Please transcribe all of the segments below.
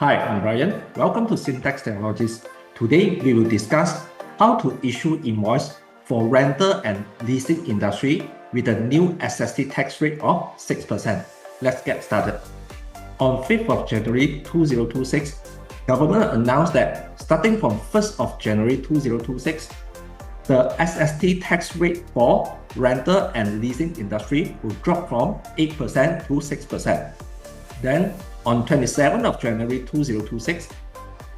Hi, I'm Ryan. Welcome to Syntax Technologies. Today, we will discuss how to issue invoice for rental and leasing industry with a new SST tax rate of 6%. Let's get started. On 5th of January 2026, government announced that starting from 1st of January 2026, the SST tax rate for rental and leasing industry will drop from 8% to 6%. Then, on 27th of January 2026,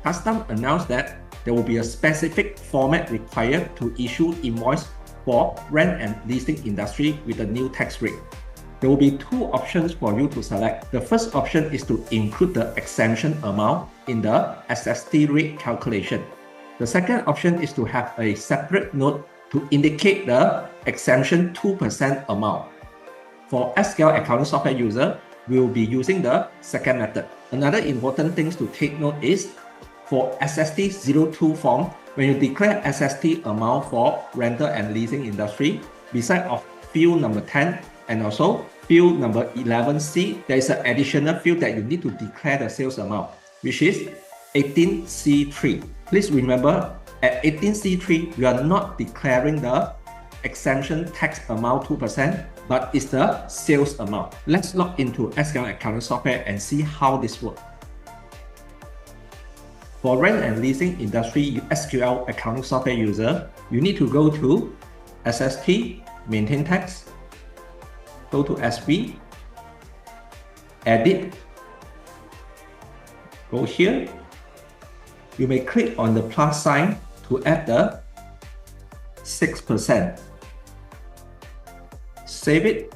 Customs announced that there will be a specific format required to issue invoice for rent and leasing industry with a new tax rate. There will be two options for you to select. The first option is to include the exemption amount in the SST rate calculation. The second option is to have a separate note to indicate the exemption 2% amount. For SQL Accounting software user, we will be using the second method. Another important thing to take note is for SST02 form, when you declare SST amount for rental and leasing industry, beside of field number 10 and also field number 11C, there is an additional field that you need to declare the sales amount, which is 18C3. Please remember, at 18C3, you are not declaring the exemption tax amount 2%, but it's the sales amount. Let's log into SQL Accounting software and see how this works. For rent and leasing industry SQL Accounting software user, you need to go to SST, maintain tax, go to SV, edit, go here. You may click on the plus sign to add the 6%. Save it,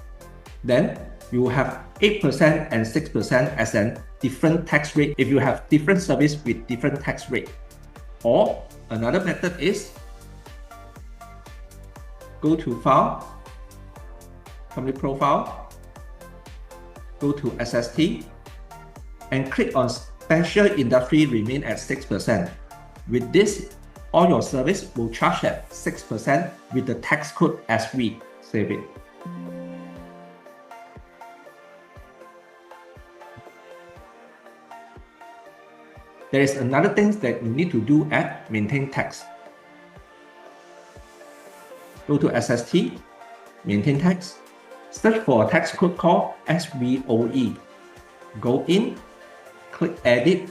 then you have 8% and 6% as a different tax rate if you have different service with different tax rate. Or another method is go to File, Company Profile, go to SST, and click on Special Industry remain at 6%. With this, all your service will charge at 6% with the tax code SV. Save it. There is another thing that you need to do at maintain tax. Go to SST, maintain tax, search for a tax code called SVOE. Go in, click edit,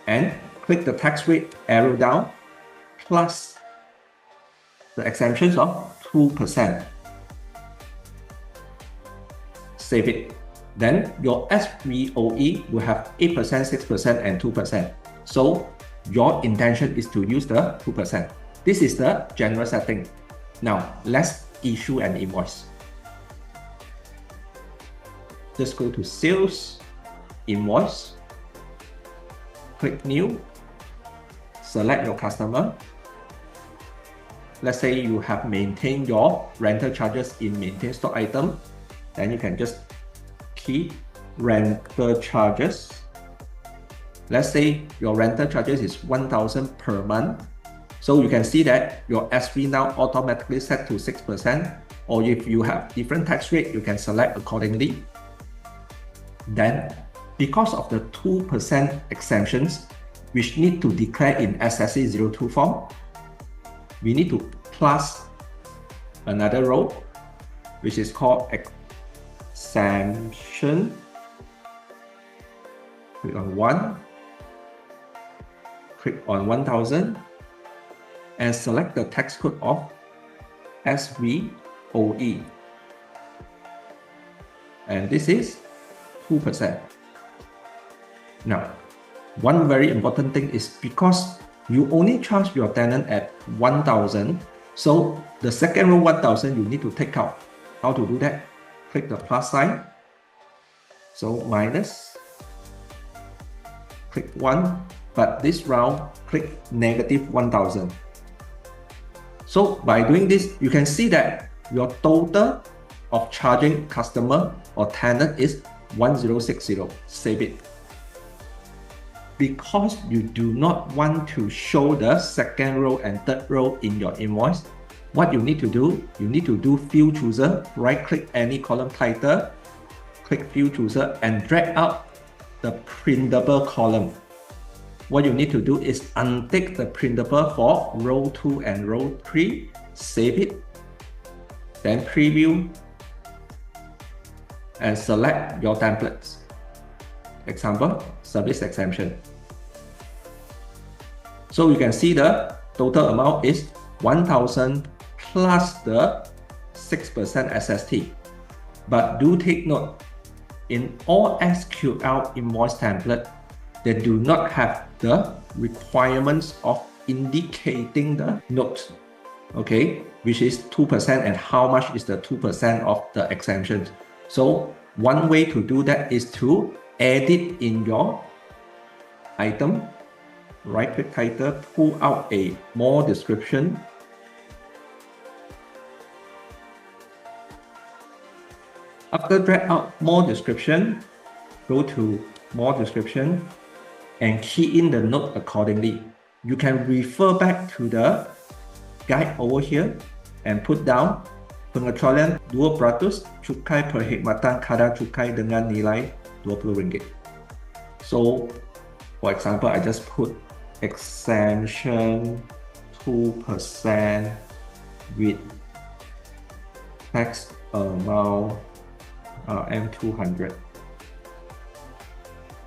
and click the tax rate arrow down, plus the exemptions of 2%. Save it. Then your SVOE will have 8%, 6%, and 2%. So your intention is to use the 2%. This is the general setting. Now let's issue an invoice. Just go to Sales, Invoice, click New, select your customer. Let's say you have maintained your rental charges in maintain stock item, then you can just key rental charges. Let's say your rental charges is 1,000 per month. So you can see that your SV now automatically set to 6%, or if you have different tax rate, you can select accordingly. Then, because of the 2% exemptions, which need to declare in SST02 form, we need to plus another row, which is called exemption. Click on 1, click on 1,000, and select the tax code of SVOE. And this is 2%. Now, one very important thing is because you only charge your tenant at 1,000, so the second row 1,000 you need to take out. How to do that? Click the plus sign, so minus, click 1, but this round click negative 1,000. So by doing this, you can see that your total of charging customer or tenant is 1060. Save it. Because you do not want to show the second row and third row in your invoice, what you need to do, you need to do field chooser, right click any column title, click field chooser and drag out the printable column. What you need to do is untick the printable for row 2 and row 3, save it, then preview, and select your templates. Example, service exemption. So you can see the total amount is 1,000 plus the 6% SST. But do take note, in all SQL invoice template, they do not have the requirements of indicating the note, okay, which is 2% and how much is the 2% of the exemption. So one way to do that is to add it in your item, right click title, pull out a more description. After drag out more description, go to more description and key in the note accordingly. You can refer back to the guide over here and put down pengecualian 2% cukai perkhidmatan kadar cukai dengan nilai RM20. So, for example, I just put exemption 2% with tax amount M200.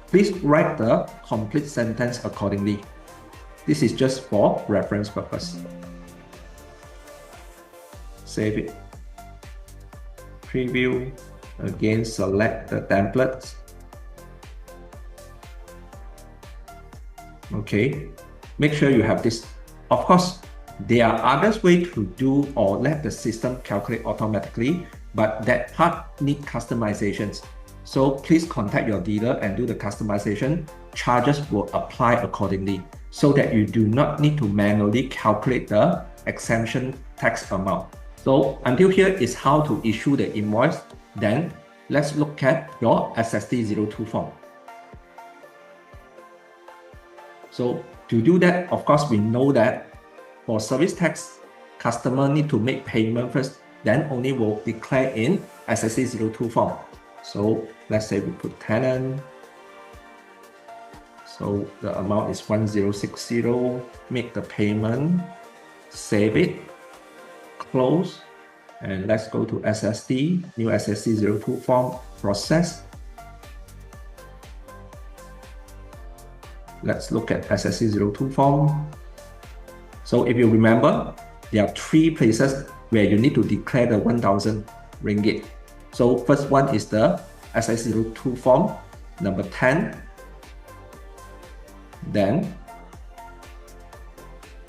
Please write the complete sentence accordingly. This is just for reference purpose. Save it. Preview. Again, select the templates. Okay. Make sure you have this. Of course, there are other ways to do or let the system calculate automatically, but that part needs customizations. So please contact your dealer and do the customization. Charges will apply accordingly so that you do not need to manually calculate the exemption tax amount. So until here is how to issue the invoice. Then let's look at your SST02 form. So to do that, of course, we know that for service tax, customer need to make payment first, then only will declare in SST02 form. So let's say we put tenant. So the amount is 1060, make the payment, save it, close, and let's go to SST, new SST02 form, process. Let's look at SST02 form. So if you remember, there are 3 places where you need to declare the 1,000 ringgit. So first one is the SST02 form, number 10, then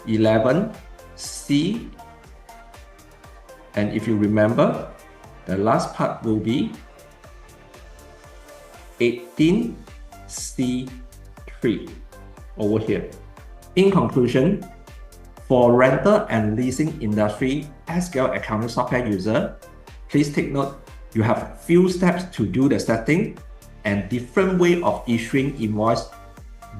11C, and if you remember, the last part will be 18C3 over here. In conclusion, for rental and leasing industry SQL accounting software user, please take note, you have few steps to do the setting and different way of issuing invoice.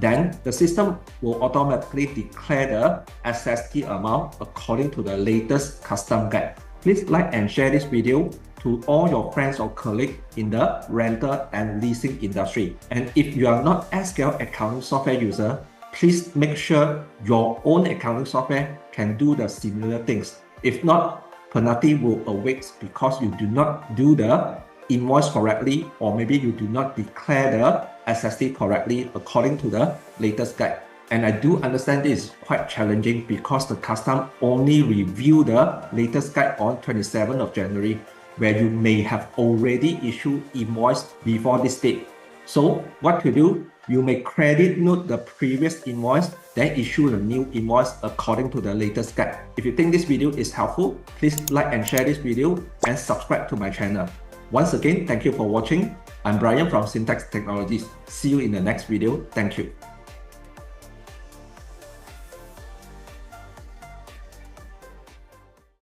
Then the system will automatically declare the SST amount according to the latest custom guide. Please like and share this video to all your friends or colleagues in the rental and leasing industry. And if you are not SQL accounting software user, please make sure your own accounting software can do the similar things. If not, penalty will await because you do not do the invoice correctly, or maybe you do not declare the SST correctly according to the latest guide. And I do understand this is quite challenging because the custom only review the latest guide on 27th of January, where you may have already issued invoice before this date. So what to do? You may credit note the previous invoice, then issue the new invoice according to the latest guide. If you think this video is helpful, please like and share this video and subscribe to my channel. Once again, thank you for watching. I'm Brian from Syntax Technologies. See you in the next video. Thank you.